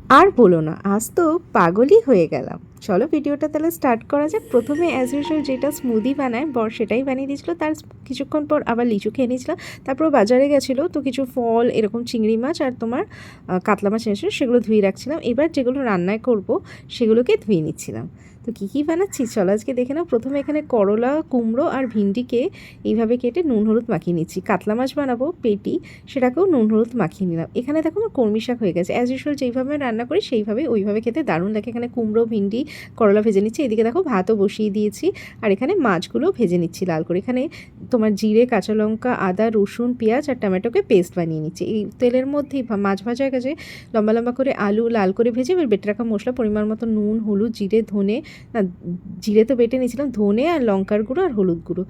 আর বলো না, আজ তো পাগলই হয়ে গেলাম। চলো ভিডিওটা তাহলে স্টার্ট করা যাক। প্রথমে অ্যাজ ইউজুয়াল যেটা স্মুদি বানায় বর সেটাই বানিয়ে দিয়েছিলো, তার কিছুক্ষণ পর আবার লিচু খেয়ে নিয়েছিলাম। তারপর বাজারে গেছিলো, তো কিছু ফল এরকম চিংড়ি মাছ আর তোমার কাতলা মাছ এনেছিলো, সেগুলো ধুয়ে রাখছিলাম। এবার যেগুলো রান্নায় করব সেগুলোকে ধুয়ে নিচ্ছিলাম। তো কী বানাচ্ছি চলো আজকে দেখে নাও। প্রথমে এখানে করলা, কুমড়ো আর ভিন্ডিকে এইভাবে কেটে নুন হলুদ মাখিয়ে নিচ্ছি। কাতলা মাছ বানাবো পেটি, সেটাকেও নুন হলুদ মাখিয়ে নিলাম। এখানে দেখো আমার কলমি শাক হয়ে গেছে। অ্যাজ ইউজুয়াল যেইভাবে রান্না করি সেইভাবে ওইভাবে খেতে দারুণ লাগে। এখানে কুমড়ো, ভিন্ডি, করলা ভেজে নিচ্ছি। এদিকে দেখো ভাতও বসিয়ে দিয়েছি, আর এখানে মাছগুলো ভেজে নিচ্ছি লাল করে। এখানে তোমার জিরে, কাঁচা লঙ্কা, আদা, রসুন, পেঁয়াজ আর টমেটোকে পেস্ট বানিয়ে নিচ্ছি। এই তেলের মধ্যেই মাছ ভাজা হয়ে গেছে, লম্বা লম্বা করে আলু লাল করে ভেজে এবার বেটে রাখা মশলা পরিমাণ মতো নুন, হলুদ, জিরে, ধনে, না জিরে তো বেটে নিয়েছিলাম, ধনে আর লঙ্কার গুঁড়ো আর হলুদ গুঁড়ো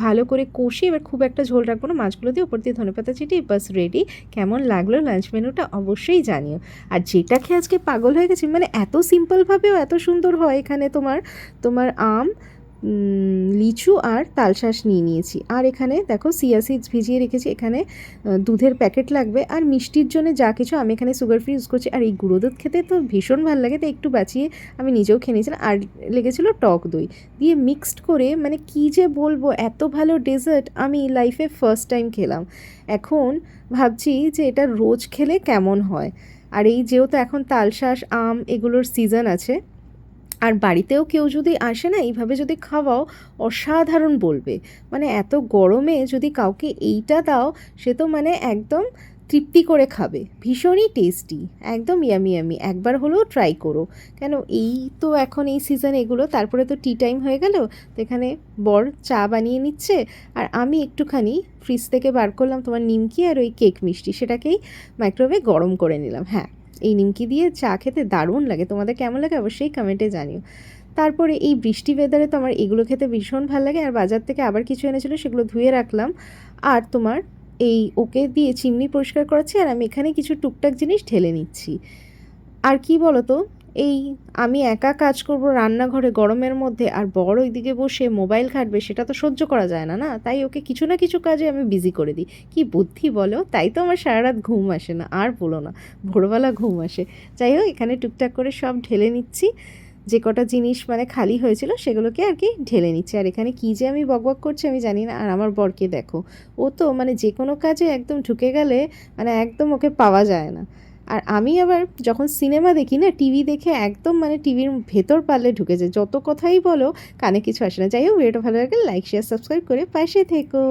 ভালো করে কষি। এবার খুব একটা ঝোল রাখবো না, মাছগুলো দিয়ে উপর দিয়ে ধনেপাতা ছিটিয়ে বাস রেডি। কেমন লাগলো লাঞ্চ মেনুটা অবশ্যই জানিও। আর যেটা খেয়ে আজকে পাগল হয়ে গেছি, মানে এত সিম্পলভাবেও এত সুন্দর হয়। এখানে তোমার তোমার আম, লিচু আর তালশাঁস নিয়ে নিয়েছি। আর এখানে দেখো চিয়া সিডস ভিজিয়ে রেখেছি। এখানে দুধের প্যাকেট লাগবে, আর মিষ্টির জন্য যা কিছু আমি এখানে সুগার ফ্রি ইউজ করছি। আর এই গুঁড়ো দুধ খেতে তো ভীষণ ভালো লাগে, তাই একটু বাঁচিয়ে আমি নিজেও খেয়ে নিয়েছিলাম। আর লেগেছিলো টক দই দিয়ে মিক্সড করে, মানে কী যে বলবো, এত ভালো ডেজার্ট আমি লাইফে ফার্স্ট টাইম খেলাম। এখন ভাবছি যে এটা রোজ খেলে কেমন হয়। আর এই যেহেতু এখন তালশাঁস, আম এগুলোর সিজন আছে, আর বাড়িতেও কেউ যদি আসে না, এইভাবে যদি খাওয়াও অসাধারণ বলবে। মানে এত গরমে যদি কাউকে এইটা দাও, সে তো মানে একদম তৃপ্তি করে খাবে। ভীষণই টেস্টি, একদম ইয়ামি ইয়ামি। একবার হলেও ট্রাই করো। কেন এই তো এখন এই সিজন এগুলো, তারপরে তো টি টাইম হয়ে গেল। তো এখানে বর চা বানিয়ে নিচ্ছে, আর আমি একটুখানি ফ্রিজ থেকে বার করলাম তোমার নিমকি আর ওই কেক মিষ্টি, সেটাকেই মাইক্রোওয়েভে গরম করে নিলাম। হ্যাঁ, এই নিমকি দিয়ে চা খেতে দারুণ লাগে। তোমাদের কেমন লাগে অবশ্যই কমেন্টে জানিও। তারপরে এই বৃষ্টি ওয়েদারে তো আমার এগুলো খেতে ভীষণ ভালো লাগে। আর বাজার থেকে আবার কিছু এনেছিলো, সেগুলো ধুয়ে রাখলাম। আর তোমার এই ওকে দিয়ে চিমনি পরিষ্কার করাচ্ছি, আর আমি এখানে কিছু টুকটাক জিনিস ঢেলে নিচ্ছি। আর কি বলো তো, এই আমি একা কাজ করব রান্নাঘরে গরমের মধ্যে, আর বড় ওইদিকে বসে মোবাইল ঘাঁটবে, সেটা তো সহ্য করা যায় না। না, তাই ওকে কিছু না কিছু কাজে আমি বিজি করে দিই। কি বুদ্ধি বলো, তাই তো আমার সারা রাত ঘুম আসে না। আর বলো না, ভোরবেলা ঘুম আসে। যাই হোক, এখানে টুকটাক করে সব ঢেলে নিচ্ছি। যে কটা জিনিস মানে খালি হয়েছিল সেগুলোকে আর কি ঢেলে নিচ্ছি। আর এখানে কী যে আমি বকবক করছি আমি জানি না। আর আমার বরকে দেখো, ও তো মানে যে কোনো কাজে একদম ঢুকে গেলে মানে একদম ওকে পাওয়া যায় না। আর আমি আবার যখন সিনেমা দেখি না, টিভি দেখে একদম মানে টিভির ভেতর পারলে ঢুকে যায়। যত কথাই বলো কানে কিছু আসে না। যাই হোক, ভিডিওটা ভালো লাগে লাইক, শেয়ার, সাবস্ক্রাইব করে পাশে থেকো।